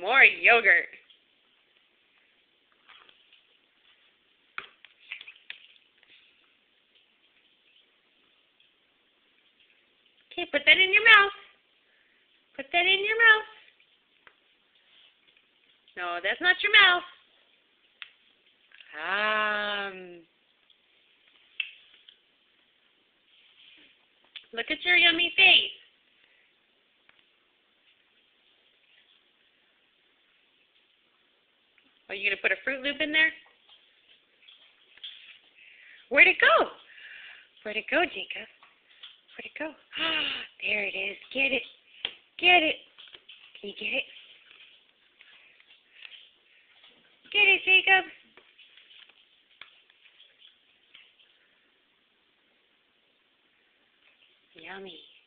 more yogurt. Okay, put that in your mouth. Put that in your mouth. No, that's not your mouth. Look at your yummy face. Are you going to put a Fruit Loop in there? Where'd it go? Where'd it go, Jacob? Where'd it go? There it is. Get it. Get it. Can you get it? Get it, Jacob. Yummy.